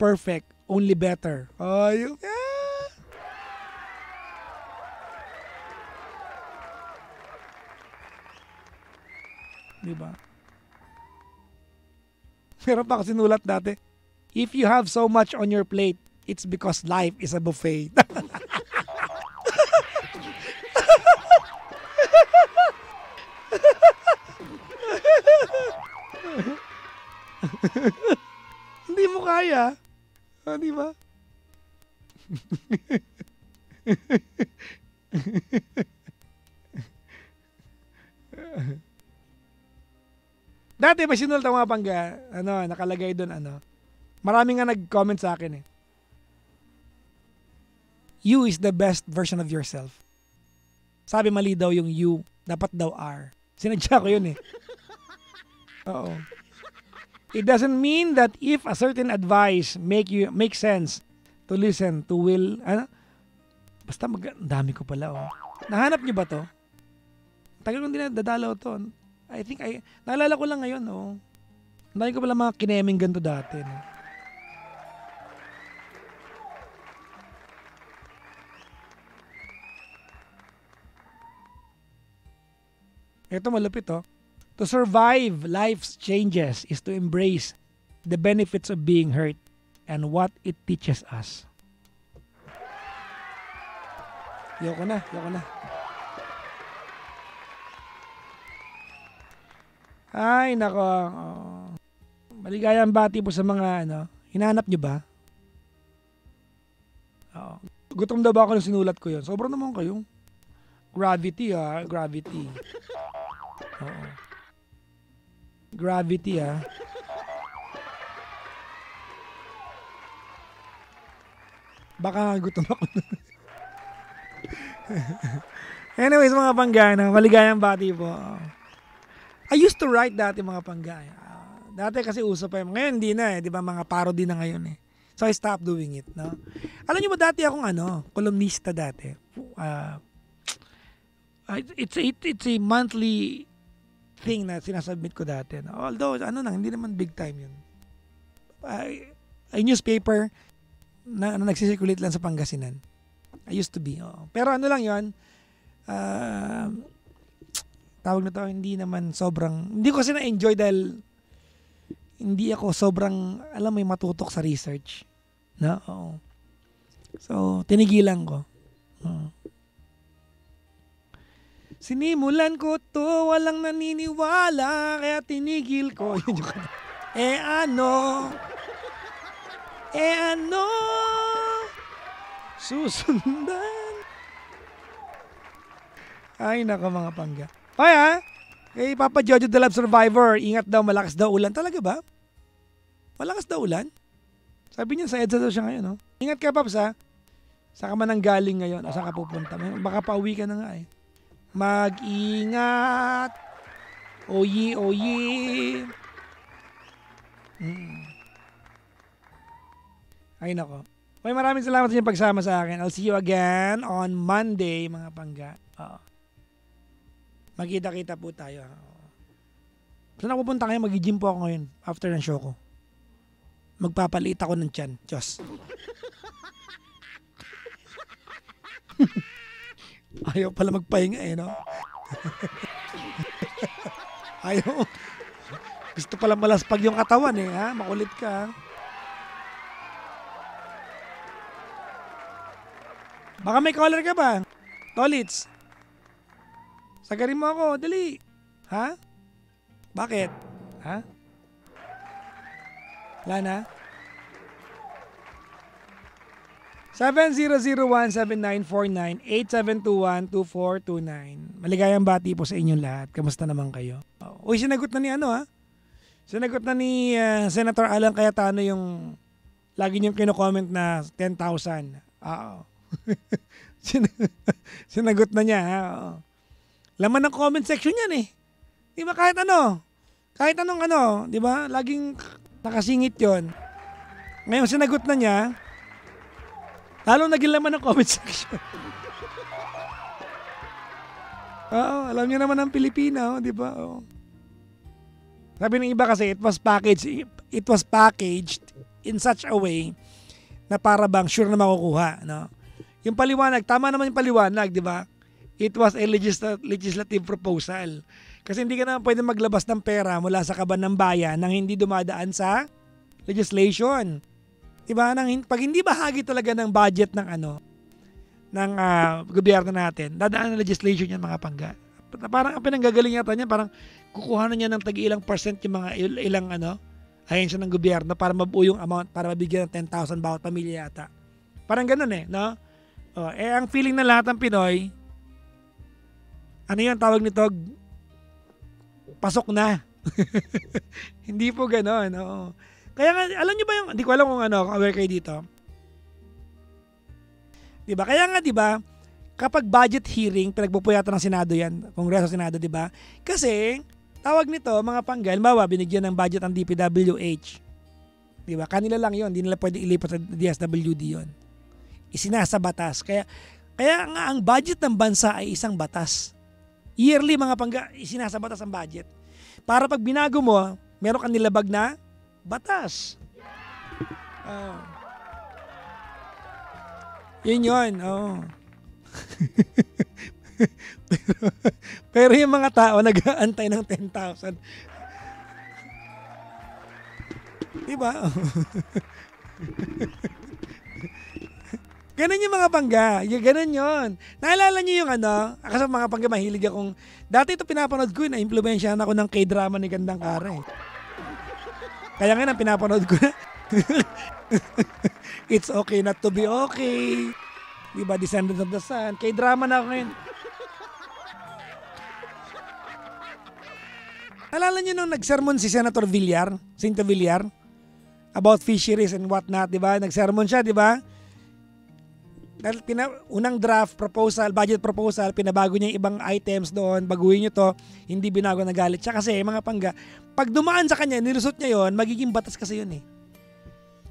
perfect, only better. Ay, diba? Meron pa ako sinulat dati. If you have so much on your plate, it's because life is a buffet. Hindi mo kaya. Di ba? Dati may sinulat ang mga pangga, nakalagay doon, maraming nga nag-comment sa akin eh. You is the best version of yourself. Sabi mali daw yung you, dapat daw are. Sinadya ko yun eh. Oo. It doesn't mean that if a certain advice make sense to listen, to will, basta dami ko pala oh. Nahanap niyo ba to? Tagal kong dinadalaw to. Naalala ko lang ngayon, oh. Dahil ko pala mga kineming ganito dati. No? Ito malupit, oh. To survive life's changes is to embrace the benefits of being hurt and what it teaches us. Yoko na. Ay, nako. Maligayang bati po sa mga, hinahanap nyo ba? Gutom daw ba ako nung sinulat ko yun? Sobrang naman kayo. Gravity, gravity. Oo. Gravity, Baka gutom ako. Anyways, mga panggana, maligayang bati po. I used to write dati mga panggaya. Dati kasi uso pa yun. Ngayon hindi na eh. Di ba mga parody na ngayon eh. So I stopped doing it. No? Alam niyo ba dati akong kolumnista dati. It's a monthly thing na sinasubmit ko dati. No? Although hindi naman big time yun. A newspaper na nagsisirculate lang sa Pangasinan. I used to be. Oh. Pero lang yun. Tawag na to, hindi naman sobrang, hindi ko kasi na-enjoy dahil hindi ako sobrang, may matutok sa research. No? Oo. So, tinigilan ko. Sinimulan ko to, walang naniniwala, kaya tinigil ko. Yun yung ano, susundan. Ay, nako mga pangga. Kaya, kay Papa Jojo the Love Survivor, ingat daw, malakas daw ulan. Talaga ba? Malakas daw ulan? Sabi niya sa EDSA daw siya ngayon, no? Ingat ka, Paps, ha? Saan ka man ang galing ngayon? O saan ka pupunta? Baka pauwi ka na nga, eh. Mag-ingat. Oyi. Ay, nako. May maraming salamat sa inyong pagsama sa akin. I'll see you again on Monday, mga pangga. Magkita-kita po tayo. Saan ako pupunta kayo? Mag-gym po ako ngayon after ng show ko. Magpapaliit ako ng tiyan. Diyos. Ayaw pala magpahinga eh, no? Ayaw. Gusto pala malaspag yung katawan eh, ha? Makulit ka, ha? Baka may caller ka ba? Tolits. Sagarin mo ako, dali. Ha? Bakit? Ha? Wala na? 7001-7949-8721-2429. Maligayang bati po sa inyong lahat. Kamusta naman kayo? Uy, sinagot na ni Sinagot na ni Senator Alan Cayetano yung lagi niyong kino-comment na 10,000. Oo. Sinagot na niya. Oo. Laman ng comment section yan eh. Di ba kahit anong di ba? Laging nakasingit yon. Ngayon sinagot na niya, lalong naging laman ng comment section. Oo, alam niyo naman ang Pilipino, di ba? Oo. Sabi ng iba kasi, it was packaged in such a way na para bang sure na makukuha, no? Yung paliwanag, tama naman yung paliwanag, di ba? It was a legislative proposal. Kasi hindi ka naman pwede maglabas ng pera mula sa kaban ng bayan nang hindi dumadaan sa legislation. Di ba? Pag hindi bahagi talaga ng budget ng ng gobyerno natin, dadaan ng legislation yan mga pangga. Parang ang pinanggagaling yata niya, parang kukuha na niya ng tag-ilang percent yung mga ilang ahensya ng gobyerno para mabuo yung amount para mabigyan ng 10,000 bawat pamilya yata. Parang ganun no? Ang feeling ng lahat ng Pinoy, ano yung tawag nito? Pasok na. Hindi po gano'n. Kaya nga, alam nyo ba yung, hindi ko alam kung aware kayo dito. Diba? Kaya nga, diba, kapag budget hearing, pinagpupuyatan ng Senado yan, Kongreso, Senado, diba? Kasi, tawag nito, mga panggal, binigyan ng budget ang DPWH. Diba? Kanila lang yon, hindi nila pwede ilipat sa DSWD yon. Isinasa batas. Kaya nga ang budget ng bansa ay isang batas. Yearly mga pangga, isinasa batas ang budget. Para pag binago mo, meron kang nilabag na batas. Yun. pero yung mga tao nag-aantay ng 10,000. Diba? Ganun yung mga pangga. Ganun yun. Naalala niyo yung kasi mga pangga mahilig akong, dati ito pinapanood ko, na-impluwensyahan ako ng K-drama ni Gandang Kara. Kaya nga pinapanood ko na. It's okay not to be okay. Diba? Descendants of the Sun. K-drama na ako ngayon. Naalala niyo nung nag-sermon si Senator Villar, Cinta Villar, about fisheries and whatnot, diba? Nag-sermon siya, diba? Unang draft proposal, budget proposal, pinabago niya yung ibang items doon, baguhin niyo to, hindi binago, nagalit siya kasi mga pangga, pag dumaan sa kanya, nilusot niya yon, magiging batas kasi yun eh.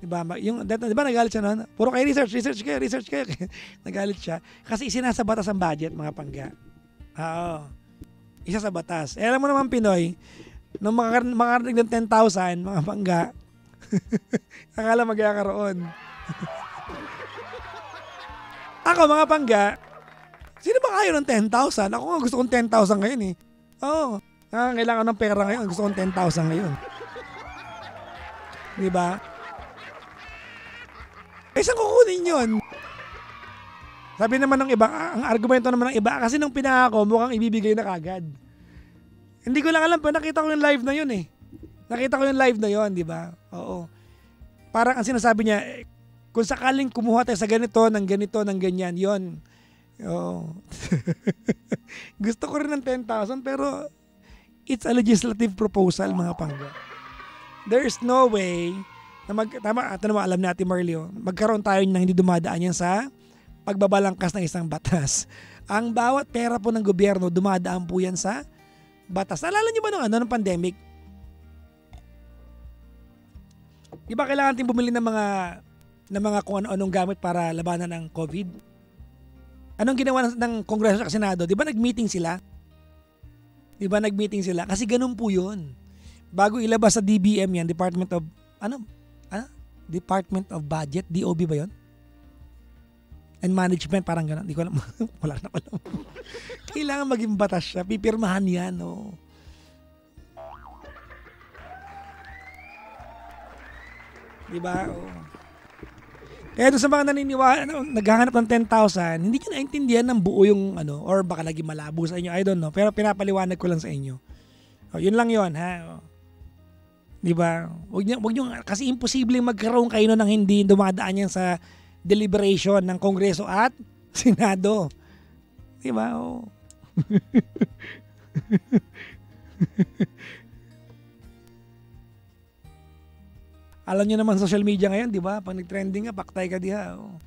Diba? Diba nagalit siya noon? Puro kayo research kayo. Nagalit siya kasi isinasa batas ang budget mga pangga. Oo. Isa sa batas. Alam mo naman Pinoy, nung makakarinig ng 10,000 mga pangga, akala magkakaroon. Ako mga pangga, sino ba kayo ng 10,000? Ako nga gusto kong 10,000 ngayon eh. Oo. Kailangan ng pera ngayon. Gusto kong 10,000 ngayon. Diba? Saan kukunin yun? Sabi naman ng iba, ang argumento naman ng iba, kasi nung pinangako, mukhang ibibigay na kagad. Hindi ko lang alam, pero nakita ko yung live na yun eh. Nakita ko yung live na yun, di ba? Oo. Parang ang sinasabi niya, kung sakaling kumuha tayo sa ganito, ng ganyan, yon. Oo. Gusto ko rin ng 10,000, pero it's a legislative proposal, mga pangga. There's no way na alam natin Marlio, magkaroon tayo ng hindi dumadaan yan sa pagbabalangkas ng isang batas. Ang bawat pera po ng gobyerno, dumadaan po yan sa batas. Naalala niyo ba nung pandemic? Di ba kailangan natin bumili ng mga kung anong gamit para labanan ng COVID? Anong ginawa ng Kongreso at Senado? Di ba nag-meeting sila? Kasi ganun po yun. Bago ilabas sa DBM yan, Department of Budget, DOB ba yun? And Management, parang gano'n. Hindi ko alam. Wala na alam. Kailangan maging batas siya. Pipirmahan yan, no? Diba? Oh. Kaya doon sa mga naniniwala, naghahanap ng 10,000, hindi nyo naintindihan ng buo yung or baka lagi malabo sa inyo. I don't know. Pero pinapaliwanag ko lang sa inyo. Yun lang yun, ha? Diba? Wag nyo, kasi imposible magkaroon kayo ng hindi dumadaan yan sa deliberation ng Kongreso at Senado. Diba? Oh. Alam nyo naman social media ngayon, di ba? Pag nag-trending nga, paktay ka diha. Oh.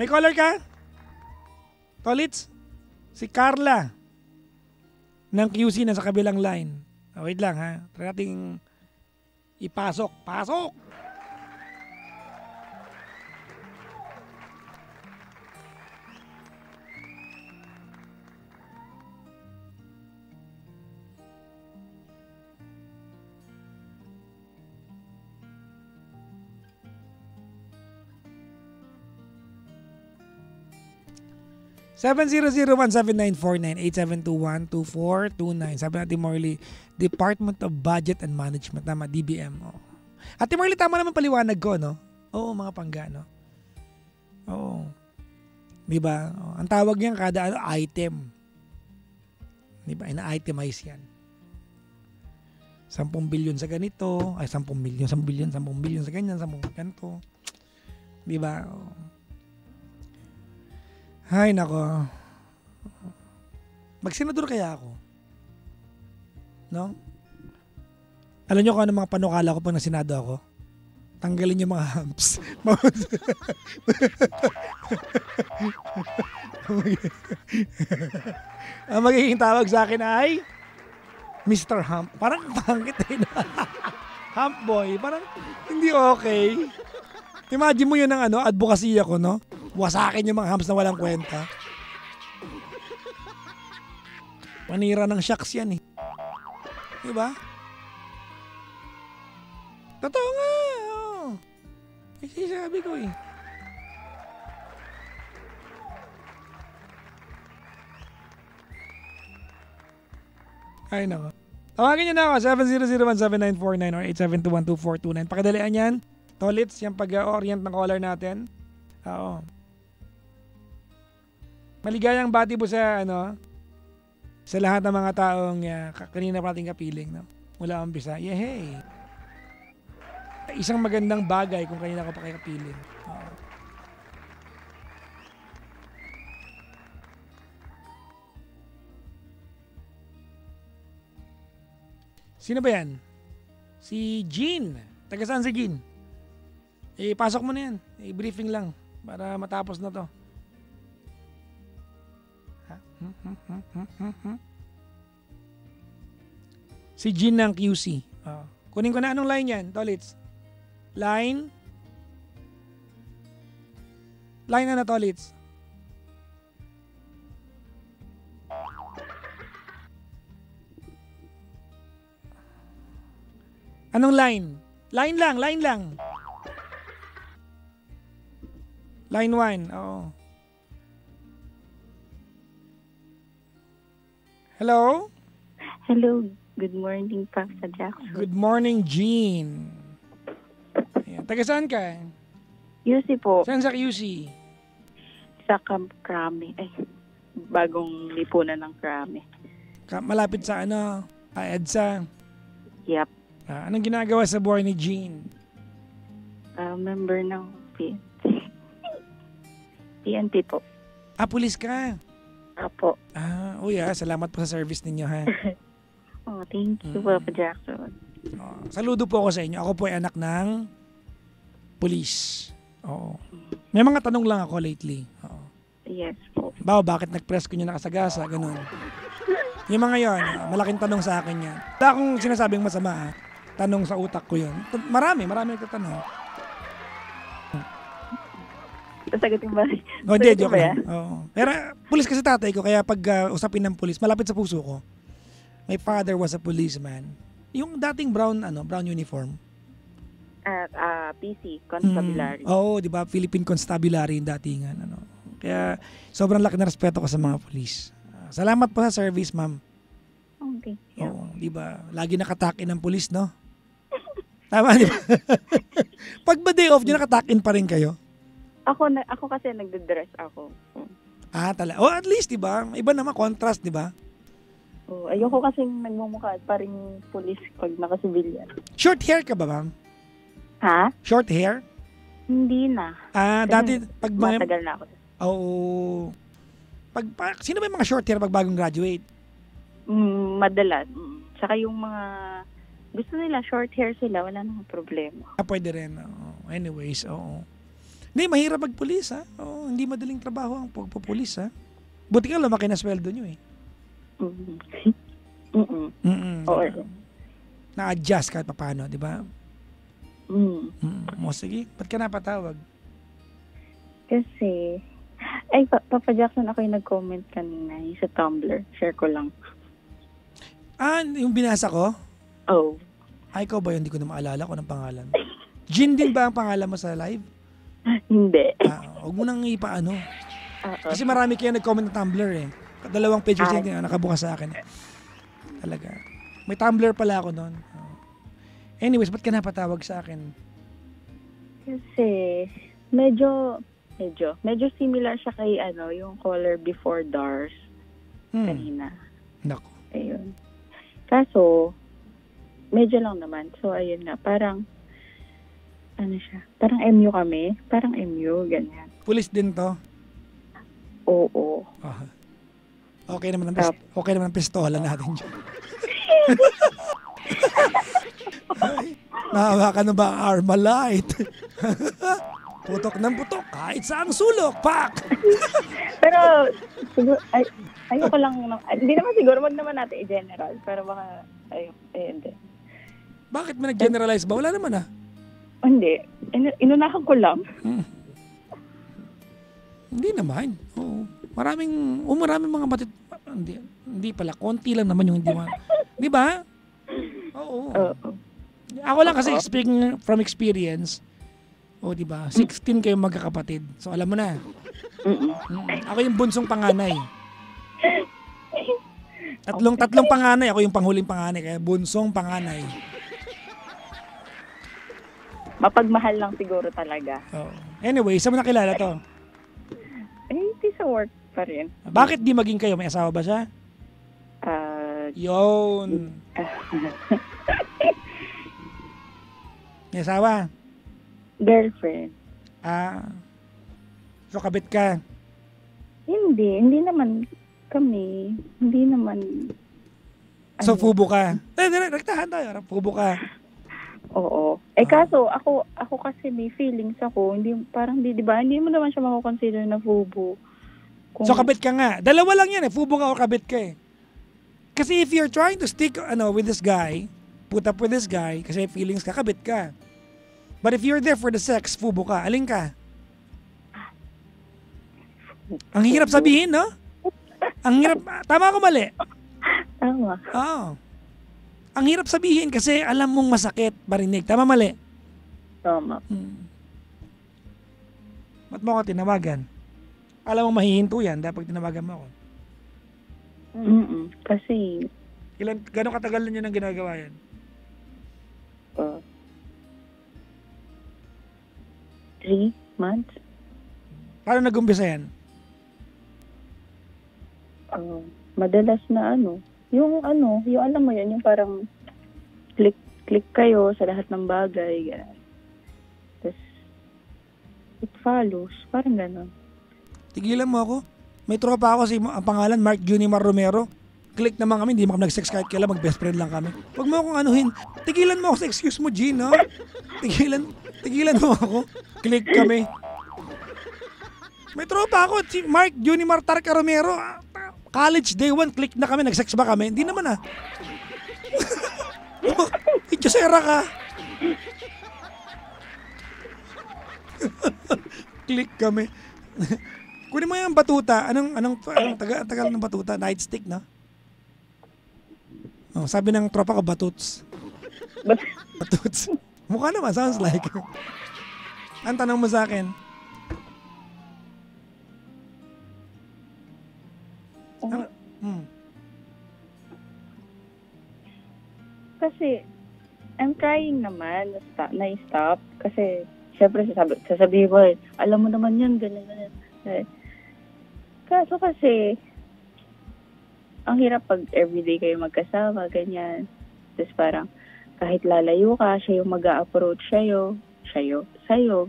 May caller ka? Tolits? Si Carla ng QC na sa kabilang line. Wait lang ha. Try nating ipasok. Pasok! 700-1794-98721-2429. Sabi natin Morley, Department of Budget and Management. Tama, DBM. Oh. Ate Morley, tama naman paliwanag ko, no? Oo, mga pangga, no? Oo. Diba? Oh, ang tawag niyan kada item. Diba? Ina-itemize yan. 10 billion sa ganito, ay 10 billion sa ganyan, 10 ganito. Diba? Oh. Ay, nako. Magsenador kaya ako? No? Alam nyo kung ano mga panukala ko pag nasenado ako? Tanggalin yung mga humps. Ang magiging tawag sa akin ay Mr. Hump. Parang pangit eh. Hump boy. Parang hindi okay. Imagine mo yun ng advocacy ako, no? Wasakin yung mga humps na walang kwenta. Panira ng shocks yan eh. Diba? Totoo nga. Oh. Kasi sabi ko eh. Ay nako. Tawagin nyo na ako. 700-1794-9 or 872-12429. Pakadalian yan. Tolits, yung pag-orient ng caller natin. Oo. Maligayang bati po sa sa lahat ng mga taong kanina pa nating kapiling, no? Mula umpisa. Yehey! Isang magandang bagay kung kanina ko pa kayo kapiling. Oo. Sino ba yan? Si Jean. Taga saan si Jean? Pasok mo na yan. I-briefing lang para matapos na to. Si Jean ng QC. Kunin ko na anong line yan, Tolits. Line na Tolits. Anong line? Line lang. Line 1, oo. Hello? Hello. Good morning, Papa Jackson. Good morning, Jean. Ayan. Taga saan ka? QC po. Saan sa QC? Sa Camp Crame. Ay, bagong lipunan ng Crame. Malapit sa EDSA? Yep. Anong ginagawa sa buhay ni Jean? Member ng PNP po. Pulis ka? Apo. Salamat po sa service ninyo, ha? Thank you, Papa Jackson. Saludo po ako sa inyo. Ako po ay anak ng pulis. Oo. May mga tanong lang ako lately. Oo. Yes po. Bakit nag-press ko nyo nakasagasa? Ganun. Yung mga yon, malaking tanong sa akin yan. Wala akong sinasabing masama, ha? Tanong sa utak ko yun. Marami nagtatanong. Sagutin ba? Hindi, joke lang. Pero pulis kasi tatay ko, kaya pag usapin ng pulis, malapit sa puso ko. My father was a policeman. Yung dating brown uniform. PC, Constabulary. Di ba? Philippine Constabulary yung datingan. Kaya sobrang laki na respeto ko sa mga pulis. Salamat po sa service, ma'am. Okay. Yeah. Di ba? Lagi nakatakin ng pulis, no? Tama, di ba? Pag ba day off nyo, nakatakin pa rin kayo? Ako kasi nagde-dress ako. Tala. At least, di ba? Iba naman, contrast, di ba? Ayoko kasi nagmumukha at paring pulis pag naka-civilian. Short hair ka ba, ma'am? Ha? Short hair? Hindi na. Dati, pag matagal na ako. Sino ba yung mga short hair pag bagong graduate? Madalas. Tsaka yung mga gusto nila, short hair sila, wala namang problema. Pwede rin. Anyways, Hindi, mahirap magpulis, ha? Hindi madaling trabaho ang pagpupulis, ha? Buti ka lumaki na sweldo nyo, eh. Na-adjust kahit paano, di ba? Sige, ba't ka napatawag? Kasi, Papa Jackson, ako yung nag-comment kanina sa Tumblr. Share ko lang. Yung binasa ko? Ikaw ba yun? Hindi ko na maalala kung anong pangalan. Jean din ba ang pangalan mo sa live? Hindi. Huwag mo nang ipaano. Kasi marami kayo nag-comment ng Tumblr eh. Dalawang pictures yung nakabukas sa akin. Talaga. May Tumblr pala ako noon. Anyways, ba't ka napatawag sa akin? Kasi medyo similar siya kay yung caller before Dars kanina. Nako. Ayun. Kaso, medyo lang naman. So, ayun nga. Parang, siya? Parang MU kami. Parang MU, ganyan. Pulis din to? Oo. Okay naman ang pistola natin dyan. Nahawakan na ba ang Armalite? Putok ng putok, kahit saang sulok, pak! Pero, siguro, ayoko lang, hindi naman siguro, wag naman natin i-general, pero baka, hindi. Bakit mo nag-generalize ba? Wala naman Hindi, inunahan ko lang. Hindi naman, oo. Maraming mga hindi pala, konti lang naman yung hindi di ba? Oo. Ako lang kasi, speaking from experience, di ba? 16 kayong magkakapatid. So, alam mo na. Ako yung bunsong panganay. Tatlong panganay. Ako yung panghuling panganay. Kaya bunsong panganay. Mapagmahal lang siguro talaga. Anyway, saan mo nakilala to? Hindi sa work pa rin. Bakit di maging kayo? May asawa ba siya? Yun. May asawa? Girlfriend. So kabit ka? Hindi naman kami. Hindi naman. So fubo ka? Rektahan tayo. Fubo ka? Oo. Kaso ako kasi may feelings ako. Hindi, parang di ba? Hindi mo naman siya mako-consider na fubo. So kabit ka nga. Dalawa lang yan fubo ka o kabit ka Kasi if you're trying to stick with this guy, put up with this guy, kasi feelings ka, kabit ka. But if you're there for the sex, fubo ka. Alin ka? Ang hirap sabihin, no? Ang hirap. Tama ako mali? Tama. Oo. Ang hirap sabihin kasi alam mong masakit marinig. Tama mali? Tama. Ba't mo ako tinawagan? Alam mong mahihinto yan dapat tinawagan mo ako. Kasi Gano'ng katagal na nyo nang ginagawa yan? 3 months. Paano nag-umpisa yan? Madalas na yung alam mo yan, yung parang click kayo sa lahat ng bagay, gano'n. Tapos, it follows, parang gano'n. Tigilan mo ako. May tropa ako, ang pangalan Mark Junimar Romero. Click naman kami, hindi mo kami nag-sex kahit kailan, mag-best friend lang kami. Huwag mo akong anuhin. Tigilan mo ako sa excuse mo, Gene, no? Tigilan mo ako. Click kami. May tropa ako, si Mark Junimar Tarca Romero. College day 1, click na kami, nag-sex ba kami? Hindi naman Ichosera ka. Click kami. Kunin mo yung batuta. Anong tagal ng batuta? Nightstick, no? Sabi ng tropa ko, batuts. Batuts. Mukha naman, sounds like. Ang tanong mo sa akin? Kasi, I'm trying naman na stop. Kasi, syempre, sasabihin mo, alam mo naman yan, ganyan. Kaso kasi, ang hirap pag everyday kayo magkasama, ganyan. Tapos parang, kahit lalayo ka, siya yung mag-a-approach sa'yo,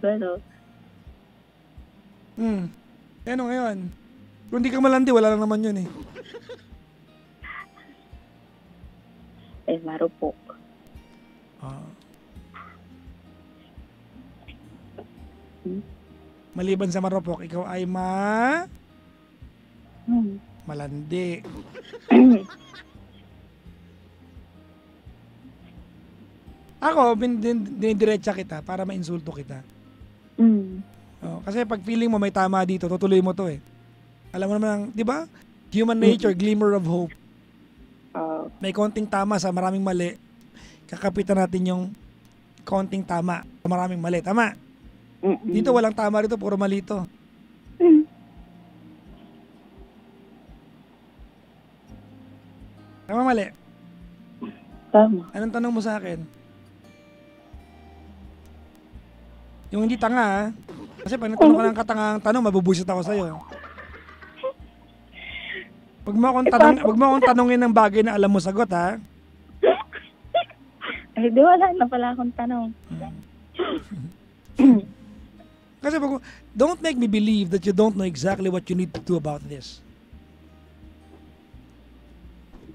gano'n. Ano ngayon? Kung di ka malandi, wala lang naman yun Marupok. Maliban sa marupok, ikaw ay malandi. Ako, dinidiretsa kita para mainsulto kita. Kasi pag feeling mo may tama dito, tutuloy mo to Alam mo naman, di ba? Human nature, glimmer of hope. May konting tama sa maraming mali. Kakapitan natin yung konting tama sa maraming mali. Tama? Dito walang tama rito, puro mali to. Tama mali? Tama. Anong tanong mo sa akin? Yung hindi tanga, ha? Kasi pag natanong ka ng katangang tanong, mabubusit ako sa'yo. Wag mo akong tanongin ng bagay na alam mo sagot, ha? Eh, di wala na pala akong tanong. Kasi don't make me believe that you don't know exactly what you need to do about this.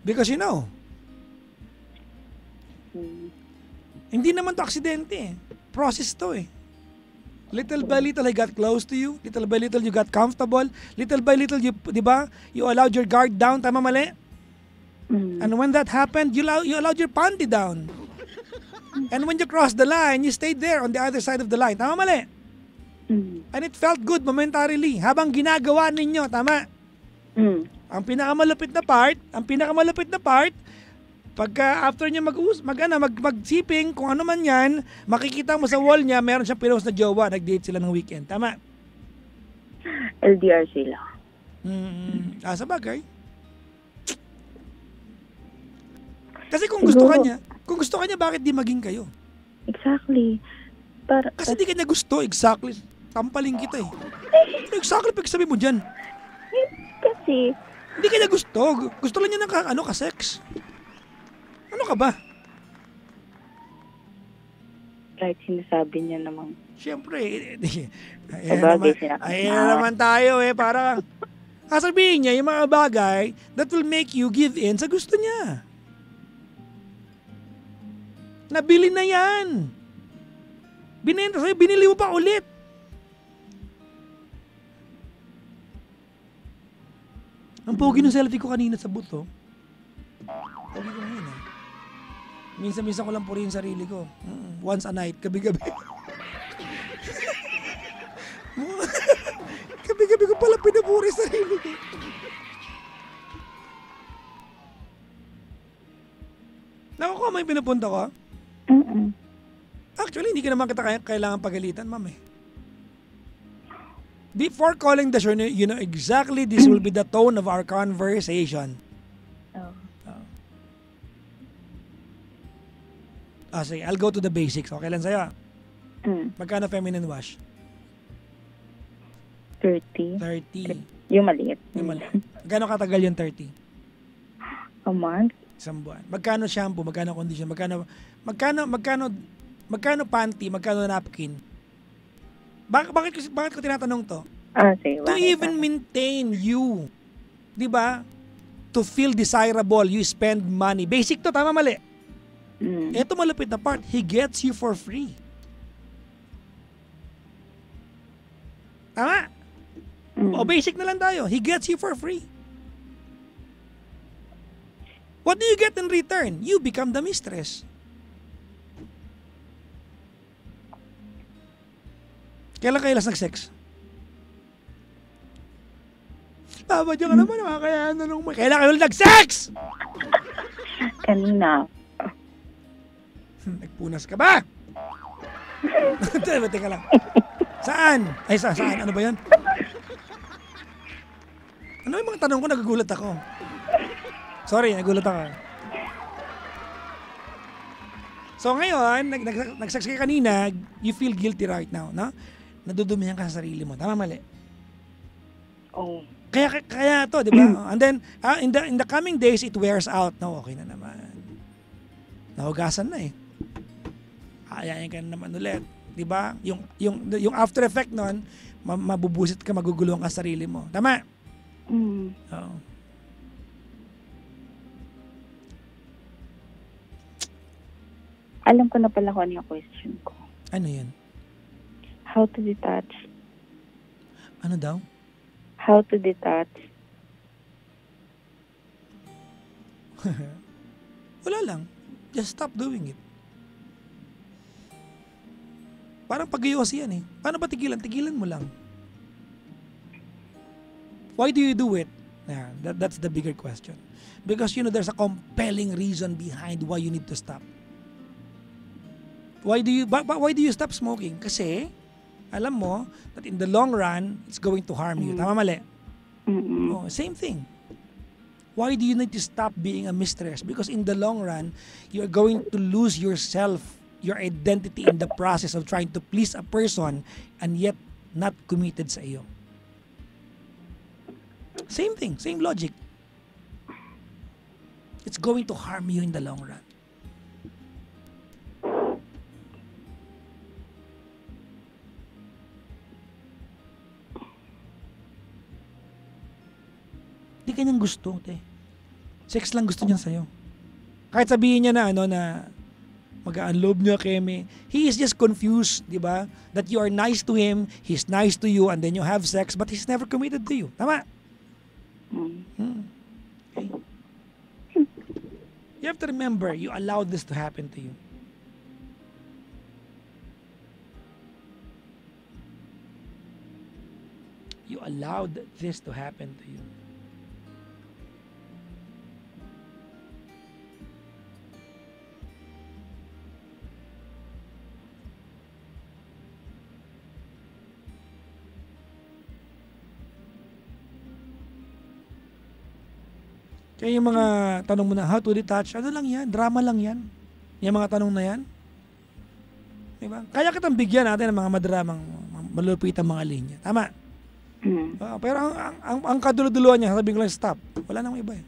Because you know. Hindi naman to aksidente eh. Process to eh. Little by little, I got close to you. Little by little, you got comfortable. Little by little, di ba? You allowed your guard down. Tama mali? And when that happened, you allowed your panty down. And when you crossed the line, you stayed there on the other side of the line. Tama mali? And it felt good momentarily. Habang ginagawa ninyo, tama? Ang pinakamalupit na part, pagka after niya mag-siping, kung ano man yan, makikita mo sa wall niya, meron siyang pinost na jowa, nag-date sila ng weekend. Tama? LDR sila. Sa bagay. Kasi kung gusto ka niya, bakit di maging kayo? Exactly. Kasi di ka niya gusto, exactly. Tampaling kita eh. Exactly, pagsabi mo dyan. Kasi, hindi ka niya gusto. Gusto lang niya ng ka-sex. Ano ka ba? kahit sinasabi niya namang. Siyempre, Sabagay, naman tayo eh, parang sasabihin niya yung mga bagay that will make you give in sa gusto niya. Nabili na yan. Binenta sa'yo, binili mo pa ulit. Ang pogi ng selfie ko kanina sa buto. Pogi ko ngayon eh. Minsan-minsan ko lang purihin sarili ko. Once a night, gabi-gabi. Gabi-gabi ko pala pinapuri sarili ko. Nakukuha mo yung pinapunta ko? Actually, hindi ka naman kita kailangan pagalitan, ma'am eh. Before calling the show, you know exactly this will be the tone of our conversation. Sige, I'll go to the basics. Okay lang sa'yo? Magkano feminine wash? 30. 30. Yung maliit. Yung maliit. Gano'ng katagal yung 30? A month. Isang buwan. Magkano shampoo? Magkano conditioner? Magkano panty? Magkano napkin? Bakit ko tinatanong to? Sige. To even maintain you. Di ba? To feel desirable, you spend money. Basic to, tama mali? Ito malapit na part, he gets you for free. Tama? O basic na lang tayo, he gets you for free. What do you get in return? You become the mistress. Kailan kayo last nag-sex? Baba dyan ka naman, kaya kailan kayo nag-sex? Kanina. Nagpunas ka ba? Teka lang. Saan? Saan? Ano ba yan? Ano yung mga tanong ko? Nagugulat ako. Sorry, nagulat ako. So ngayon, nag-sex ka kanina, you feel guilty right now, no? Nadudumihan ka sa sarili mo. Tama, mali? Oh. Kaya to, di ba? And then, in the coming days, it wears out. No, okay na naman. Nahugasan na eh. Ayayin ka na naman ulit. Di ba? Yung after effect nun, mabubusit ka, magugulong ka sa sarili mo. Tama? Oo. Alam ko na pala kung ano yung question ko. Ano yun? How to detach. Ano daw? How to detach. Wala lang. Just stop doing it. Parang pag-iwas yan eh. Paano ba tigilan? Tigilan mo lang. Why do you do it? Yeah, that's the bigger question. Because there's a compelling reason behind why you need to stop. Why do you stop smoking? Kasi alam mo that in the long run, it's going to harm you. Tama, mali? Oh, same thing. Why do you need to stop being a mistress? Because in the long run, you're going to lose yourself, your identity in the process of trying to please a person and yet not committed sa iyo. Same thing, same logic. It's going to harm you in the long run. Hindi kanyang gusto, te. Sex lang gusto niya sa'yo. Kahit sabihin niya na na mag-unload niya keme, he is just confused, di ba? That you are nice to him, he's nice to you, and then you have sex, but he's never committed to you. Tama? Okay. You have to remember, you allowed this to happen to you. You allowed this to happen to you. Kaya yung mga tanong mo na, how to detach, ano lang yan? Drama lang yan. Yung mga tanong na yan. Diba? Kaya kitang bigyan natin ng mga madramang, malulupitang mga linya. Tama? Pero ang kaduluduluan niya, sabihin ko lang, stop. Wala namang iba eh.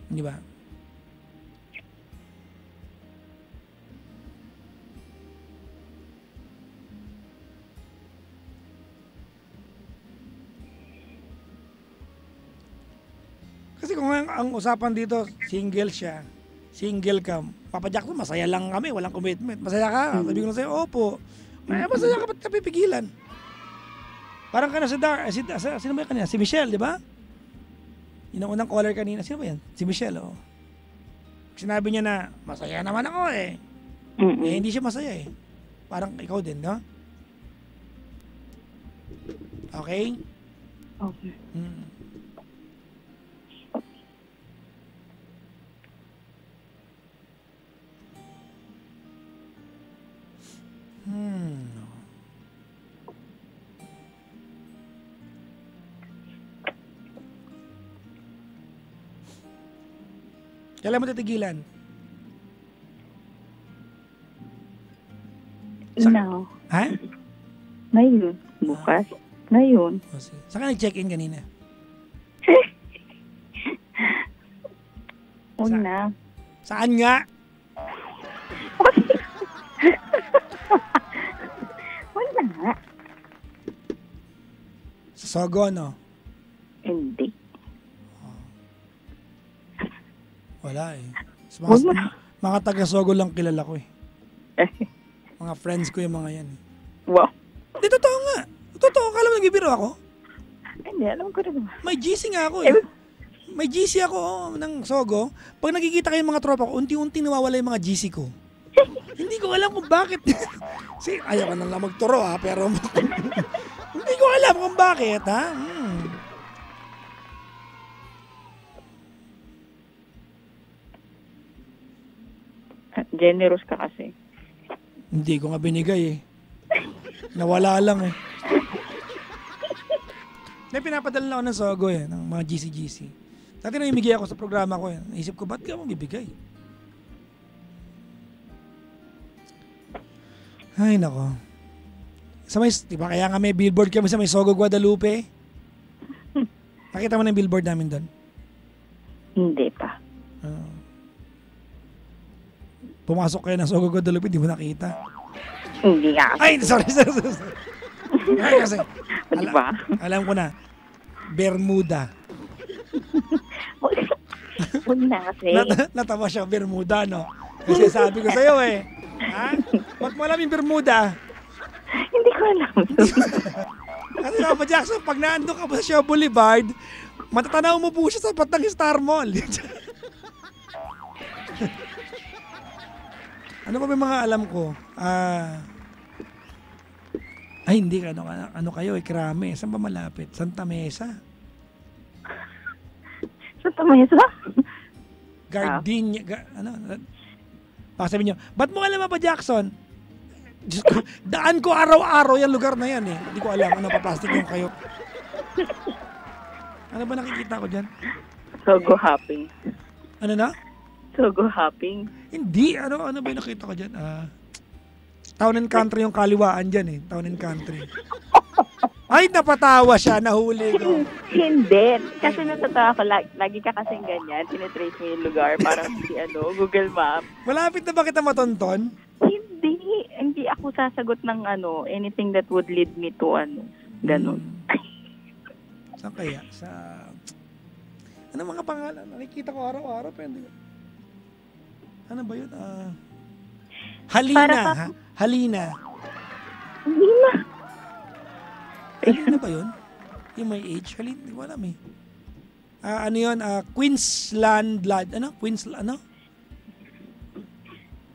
Di ba? Kasi kung ang usapan dito, single siya, single ka, Papa Jack, masaya lang kami, walang commitment. Masaya ka? Sabi ko lang sa'yo, opo. Masaya ka, ba't ka pipigilan? Parang ka na sino ba yan kanina? Si Michelle, di ba? Yun ang unang caller kanina. Sino ba yan? Si Michelle, oh. Sinabi niya na, masaya naman ako eh. Eh, hindi siya masaya eh. Parang ikaw din, no? Okay? Okay. Kailan mo titigilan? No. Ha? Ngayon. Bukas. Ngayon. Saan ka nag-check-in kanina? Una. Saan nga? Wala nga. Sa Sogo, no? Hindi. Wala eh. Mga taga-Sogo lang kilala ko eh. Mga friends ko yung mga yan eh. Wow. Hindi, totoo nga. Totoo, kala mo nagbibiro ako? Hindi, alam ko na. May GC nga ako eh. May GC ako ng Sogo. Pag nakikita kayo mga tropa ko, unti-unti nawawala yung mga GC ko. Hindi ko alam kung bakit. Ayaw ka na lang magturo ha, pero hindi ko alam kung bakit ha. Generous ka kasi. Hindi ko nga binigay eh. Nawala lang eh. May pinapadala na ako ng Sogo eh, ng mga GC-GC. Dati namimigay ako sa programa ko eh. Naisip ko, ba't ka mo bibigay? Ay, nako. Diba kaya nga may billboard kami sa may Sogo, Guadalupe? Nakita mo na yung billboard namin doon? Hindi pa. Pumasok kayo ng Sogo, Guadalupe, di mo nakita? Hindi nga. Ay, sorry. Ay, kasi, Diba? alam ko na, Bermuda. Huwag na kasi. Natawa siya, Bermuda, no? Kasi sabi ko sa'yo eh. Ha? Ba't mo alam yung Bermuda? Hindi ko alam. Kasi Papa Jackson, pag naandun ka pa sa Shaw Boulevard, matatanaw mo po siya sa patang Star Mall. Ano pa may mga alam ko? Ay, hindi ka. Ano kayo? Krame. Saan ba malapit? Santa Mesa? Santa Mesa? Gardenia. Baka sabihin nyo, ba't mo alam pa Jackson? Diyos ko, daan ko araw-araw yung lugar na yan eh. Hindi ko alam ano pa plastic yung kayo. Ano ba nakikita ko dyan? Sogo hopping. Ano na? Sogo hopping. Hindi. Ano ba yung nakita ko dyan? Town and Country yung kaliwaan dyan eh. Town and Country. Ay, napatawa siya. Nahuli ko. Hindi. Kasi natatawa ko, lagi ka kasing ganyan. Tinitrace mo yung lugar. Parang Google Map. Malapit na ba kita matonton? Hindi. Hindi ako sasagot ng anything that would lead me to ganun. Saan kaya? Sa... Ano mga pangalan? Nakikita ko araw-araw. Pero hindi ko... Ano ba yun? Halina. Halina. Hindi na. Halina ba yun? Yung may age? Halina, hindi ko alam eh. Ano yun? Queensland Blood. Ano? Queensland,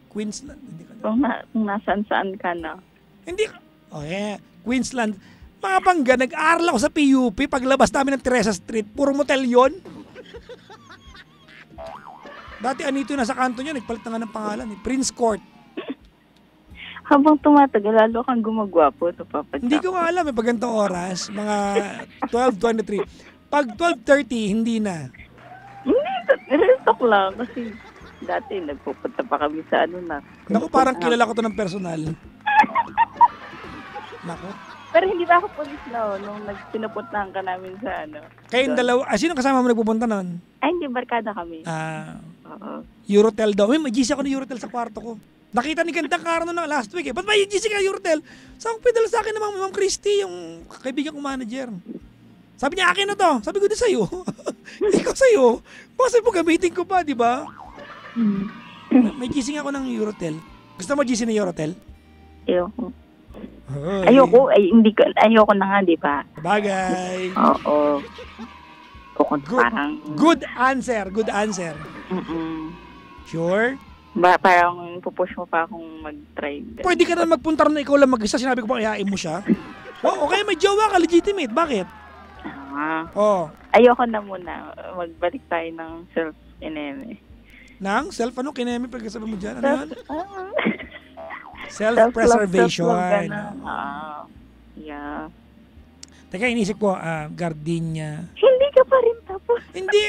Queensland. Hindi ko alam. Kung nasaan-saan ka na. Hindi. Oh, yeah. Queensland. Mga bangga, nag-aaral ako sa PUP. Paglabas namin ng Teresa Street, puro motel yun. Dati anito na sa kanto niya, nagpalit na nga ng pangalan. Prince Court. Habang tumatagal, lalo kang gumagwapo. Hindi ko nga alam pag ganitong oras, mga 12:23. Pag 12:30, hindi na. Hindi, talk lang. Kasi dati nagpupunta pa kami sa Naku, parang kilala ko to ng personal. Naku. Pero hindi ba ako police nung pinupuntahan ka namin sa Kayong dalawa, sino kasama mo nagpupunta nun? Ay, hindi, barkada kami. Oo. Eurotel daw. May GC ako ng Eurotel sa kwarto ko. Nakita ni Gandang Karo na last week eh. Ba't may GC ka Eurotel? Saan ko pinadala sa akin naman Ma'am Christy, yung kaibigan kong manager. Sabi niya, akin na to. Sabi ko din sa'yo. Ikaw sa'yo. Baka mo gamitin ko pa, di ba? May GC ako ng Eurotel. Gusto mo GC ng Eurotel? Ayoko. Hoy. Ayoko na nga, di ba? Bagay. Oo. Parang... Good answer. Sure? Parang pupush mo pa akong mag-try. Pwede ka na magpunta rin na ikaw lang mag-isa. Sinabi ko pa kayain mo siya. Okay, may jowa ka. Legitimate. Bakit? Ayoko na muna. Magbalik tayo ng self-ineme. Nang? Self ano? Kineme? Pagkasabi mo dyan? Ano yun? Self-preservation. Yeah. Teka, inisip ko, gardenia. Hindi ka pa rin tapos. Hindi,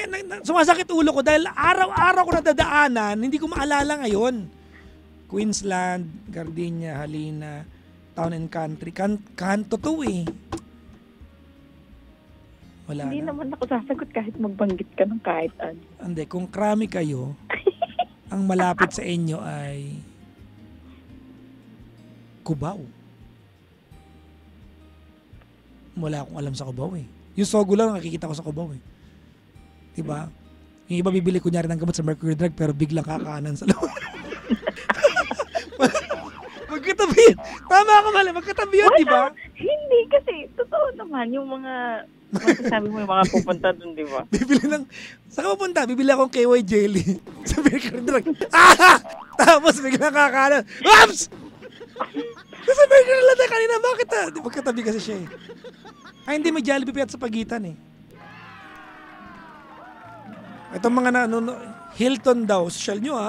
sumasakit ulo ko dahil araw-araw ko nadadaanan, hindi ko maalala ngayon. Queensland, Gardenia, Halina, Town and Country. Kanto to eh. Wala Hindi na. naman ako sasagot kahit magbanggit ka ng kahit ano. Hindi, kung krami kayo, ang malapit sa inyo ay Cubao. Wala akong alam sa Cubao eh. Yung Sogo lang nakikita ko sa Cubao eh. Diba? Yung iba bibili ko nyari ng gamot sa Mercury Drug pero biglang kakaanan sa loob. Magkatabi. Tama ka mali. Magkatabi yun, diba? Hindi kasi totoo naman yung mga masasabi mo yung mga pupunta dun, diba? Bibili ng... Saan ka pupunta? Bibili akong KY jelly sa Mercury Drug. Tapos biglang kakaanan. Oops! Sa Mercury lang tayo kanina. Bakit Di magkatabi kasi siya eh. Ay, hindi, may Jollibee pa sa pagitan eh. Itong mga Hilton daw, social nyo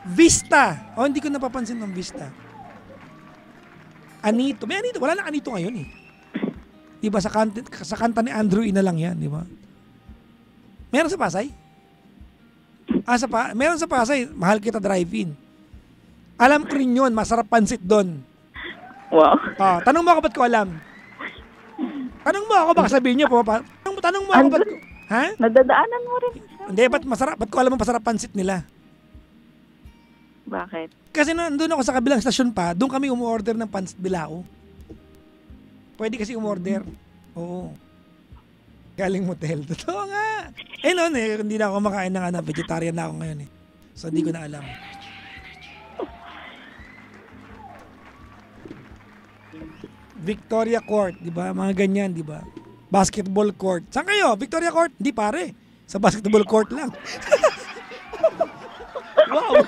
Vista. Hindi ko napapansin ng Vista. Anito. May Anito. Wala na Anito ngayon eh. Diba sa kanta ni Andrew Ina lang yan, di ba? Meron sa Pasay? Meron sa Pasay, Mahal Kita Drive-In. Alam ko rin yun, masarap pansit doon. Wow. Tanong mo ako ba't ko alam? Tanong mo ako, baka sabihin niyo po. Tanong mo ako ba't ko... Ha? Nadadaanan mo rin. Hindi, ba't ko alam ang masarap pansit nila? Bakit? Kasi nandun ako sa kabilang stasyon pa, doon kami umorder ng pansit bilao. Pwede kasi umorder. Oo. Galing motel. Totoo nga. Noon hindi na ako kumakain ng vegetarian na ako ngayon eh. So, hindi ko na alam. Victoria Court, di ba? Mga ganyan, di ba? Basketball court. Saan kayo? Victoria Court? Hindi pare. Sa basketball court lang. Wow!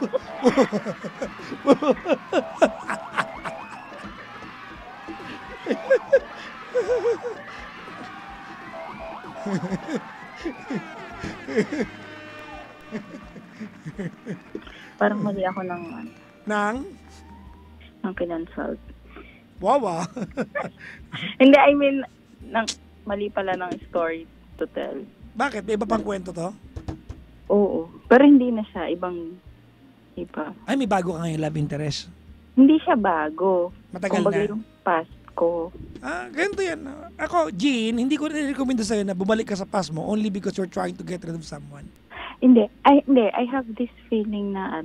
Parang mali ako ng Nang? kinansalt. Wawa. Hindi, I mean, mali pala ng story to tell. Bakit? May iba pang kwento to? Oo. Pero hindi na siya. Iba. Ay, may bago ka ngayon love interest. Hindi siya bago. Matagal Kumbaga na. yung past ko. Ganito yan. Ako, Jean, hindi ko rin-recommend sa'yo na bumalik ka sa past mo only because you're trying to get rid of someone. Hindi. I have this feeling na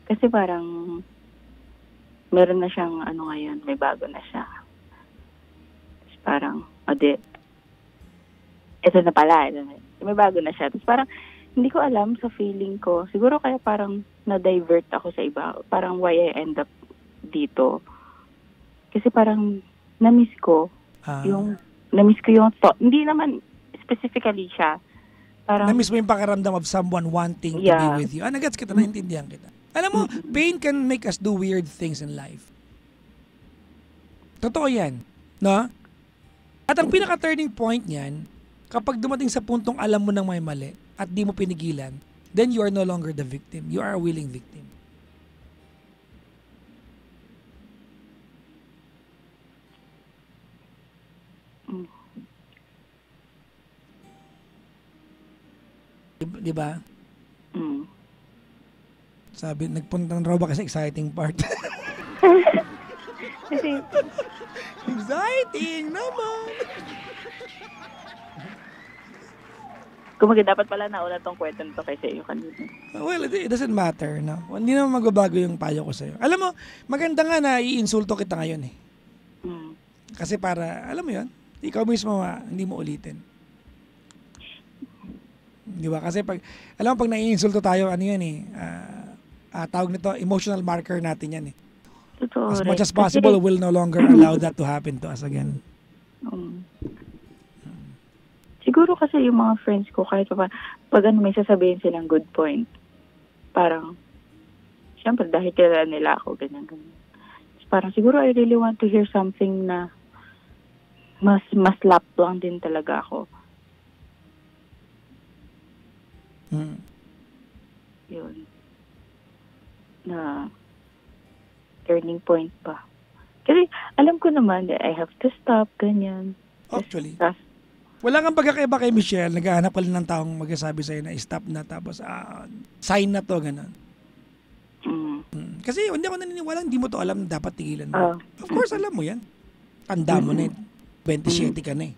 kasi parang meron na siyang ngayon, may bago na siya. Tapos parang, ito na pala, may bago na siya. Tapos parang, hindi ko alam sa feeling ko. Siguro kaya parang na-divert ako sa iba. Parang why I end up dito. Kasi parang na-miss ko yung hindi naman specifically siya. Parang Na-miss mo yung pakiramdam of someone wanting to be with you. Nagets kita, naintindihan kita. Alam mo, pain can make us do weird things in life. Totoo yan. No? At ang pinaka-turning point niyan, kapag dumating sa puntong alam mo nang may mali at di mo pinigilan, then you are no longer the victim. You are a willing victim. Di ba? Sabi, nagpunta raw ba kasi exciting part? kasi Exciting naman! kumaga dapat pala nauna tong kwento nito kaysa iyo kanina. Well, it doesn't matter, no? Hindi naman magbabago yung payo ko sa'yo. Alam mo, maganda nga na iinsulto kita ngayon eh. Kasi para, alam mo yun, ikaw mismo hindi mo ulitin. Di ba? Kasi alam mo, pag naiinsulto tayo, ano yan eh, tawag nito, emotional marker natin yan eh. Totoo, as much as possible, we'll no longer allow that to happen to us again. Siguro kasi yung mga friends ko, kahit pag may sasabihin silang good point, parang, syempre dahil kilala nila ako, ganyan. Parang siguro I really want to hear something na mas lap lang din talaga ako. Yun. Na turning point pa. Kasi alam ko naman that I have to stop, ganyan. Actually. Wala kang pagkakaiba kay Michelle, naghahanap ka lang ng taong magsasabi sa'yo na stop na, tapos sign na to, gano'n. Kasi hindi ako naniniwala, hindi mo to alam na dapat tigilan mo. Of course, alam mo yan. Tanda mo na 27 ka na eh.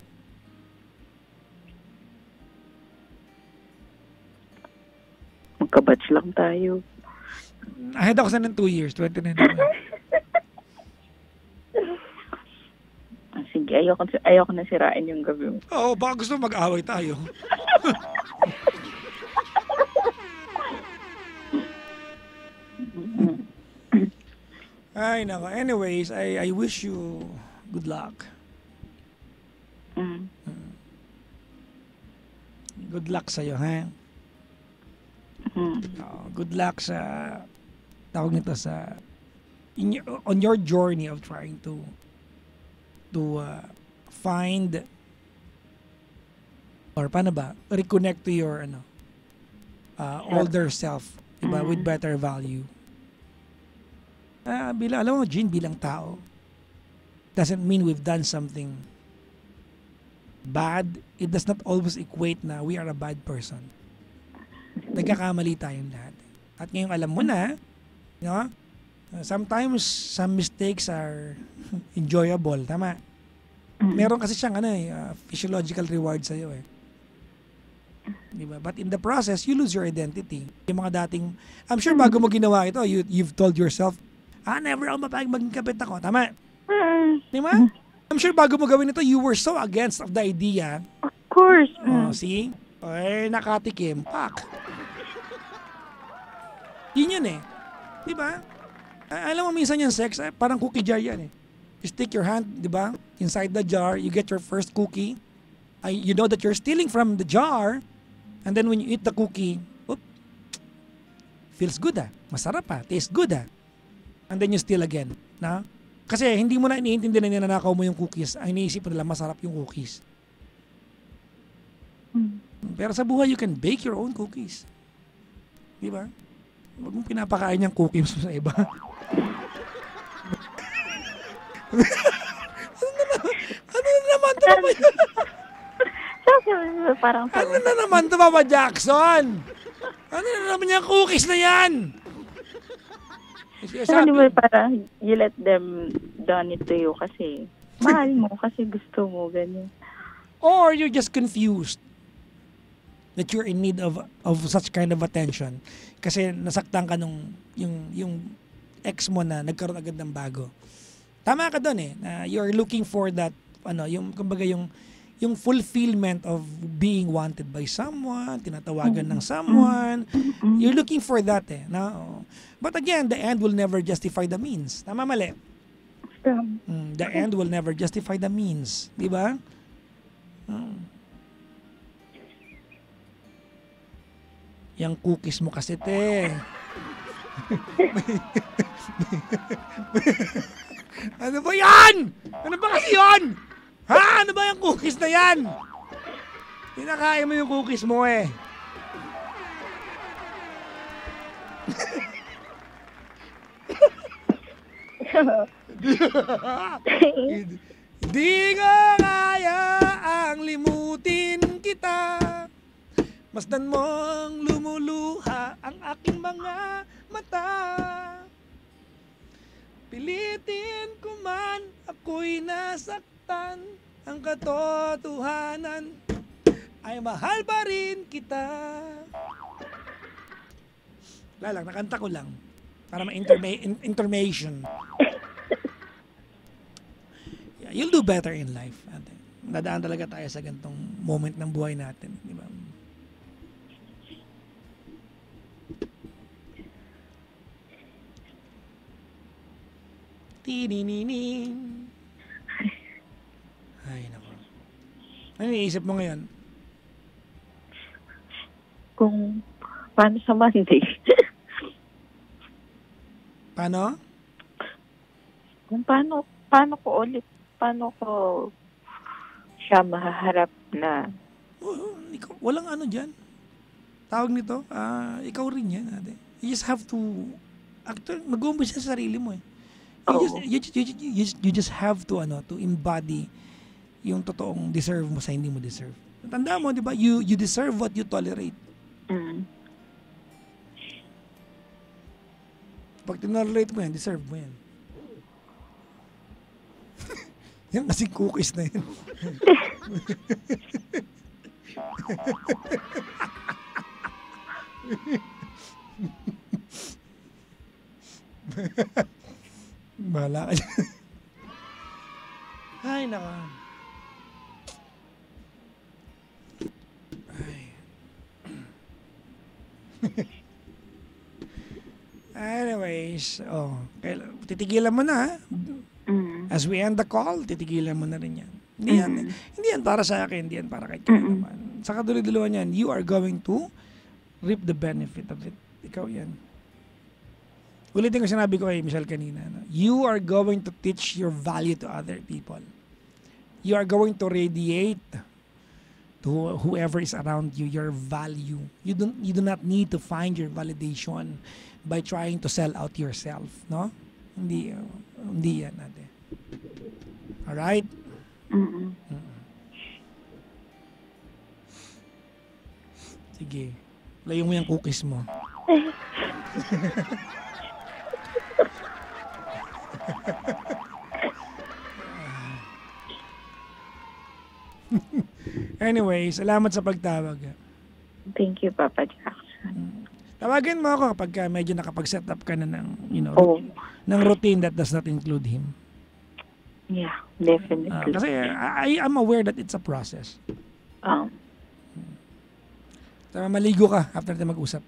Magkabatch lang tayo. Ahead ako sa ng 2 years, 29 ako. Sige, ayoko na sirain yung gabi mo. Oo, baka gusto mag-away tayo. Ay, nako. Anyways, I wish you good luck. Good luck sa'yo, ha? Good luck sa tawag nito sa on your journey of trying to find or paano ba reconnect to your older self, diba, with better value. Alam mo, Jean, bilang tao doesn't mean we've done something bad. It does not always equate na we are a bad person. Nagkakamali tayong lahat. At ngayon alam mo na, no? Sometimes some mistakes are enjoyable, tama? Meron kasi siyang physiological reward sa iyo eh. Diba? But in the process, you lose your identity. Yung mga dating, I'm sure bago mo ginawa ito, you've told yourself, never ako mapayag maging kapit ako, tama? Diba? I'm sure bago mo gawin ito, you were so against of the idea. Of course. See? Nakatikim. Pak. Yun eh. Diba? Alam mo, minsan yung sex, parang cookie jar yan eh. You stick your hand, diba? Inside the jar, you get your first cookie. You know that you're stealing from the jar. And then when you eat the cookie, feels good Masarap tastes good And then you steal again. Na? Kasi hindi mo na iniintindi na ninanakaw mo yung cookies. Ang iniisip mo nila, masarap yung cookies. Pero sa buhay, you can bake your own cookies. Di ba? Huwag mong pinapakain yung cookies mo sa iba. Ano na naman ito, Papa? Parang Ano na naman ito, Papa Jackson? Ano na naman yung cookies na yan? Anyway, parang you let them done it to you kasi mahal mo, kasi gusto mo, ganyan. Or you're just confused that you're in need of such kind of attention kasi nasaktan ka nung yung ex mo na nagkaroon agad ng bago. Tama ka doon eh, na you're looking for that, yung kumbaga yung fulfillment of being wanted by someone, tinatawagan ng someone. You're looking for that eh. No? But again, the end will never justify the means. Tama, mali? The end will never justify the means. Di ba? Yang cookies mo kasi, te. Ano ba yan? Ano ba kasi yan? Ha? Ano ba yung cookies na yan? Pinakain mo yung cookies mo eh. Di ko kaya ang limutin kita. Masdan mong lumuluha ang aking mga mata. Pilitin ko man ako'y nasaktan. Ang katotohanan ay mahal pa rin kita. Wala lang, nakanta ko lang. Para ma-intermation. Yeah, you'll do better in life. Dadaan talaga tayo sa ganitong moment ng buhay natin. Di ba? Tininining. Ay, naku. Ano iniisip mo ngayon? Kung paano sa Monday. Paano? Kung paano ko siya mahaharap na Walang ano dyan. Tawag nito, ikaw rin yan. Ate. You just have to, mag-uumpisa sa sarili mo eh. You just have to to embody yung totoong deserve mo sa hindi mo deserve. Tanda mo, di ba? You deserve what you tolerate. Pag tinolerate mo yan, deserve mo yan. Yan kasing cookies na yan. Bahala ka dyan. Ay, naka. Ay. Anyways, titigilan mo na ha. As we end the call, titigilan mo na rin yan. Hindi yan para sa akin, hindi yan para kay Kaya naman. Sa kadulo-duluan yan, you are going to reap the benefit of it. Ikaw yan. Ulitin ko sinabi ko kay Michelle kanina. No? You are going to teach your value to other people. You are going to radiate to whoever is around you your value. You do not need to find your validation by trying to sell out yourself, no? Hindi yan natin. All right? Sige. Layo mo yung cookies mo. Anyway, salamat sa pagtawag. Thank you, Papa Jackson. Tawagin mo ako kapag medyo nakapag-set up ka na ng, ng routine that does not include him. Yeah, definitely. Kasi I'm aware that it's a process. Maligo ka after natin mag-usap.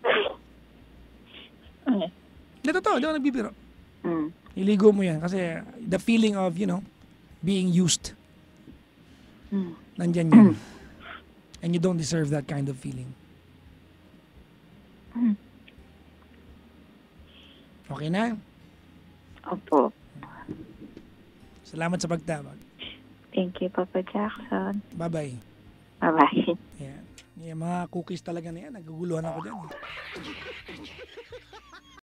Dito to, di ako nagbibiro. Iligo mo yan kasi the feeling of, being used. Nandyan yan. And you don't deserve that kind of feeling. Okay na? Opo. Salamat sa pagtawag. Thank you, Papa Jackson. Bye-bye. Bye-bye. Ayan. Yung mga cookies talaga na yan, naguguluhan ako dyan. Eh.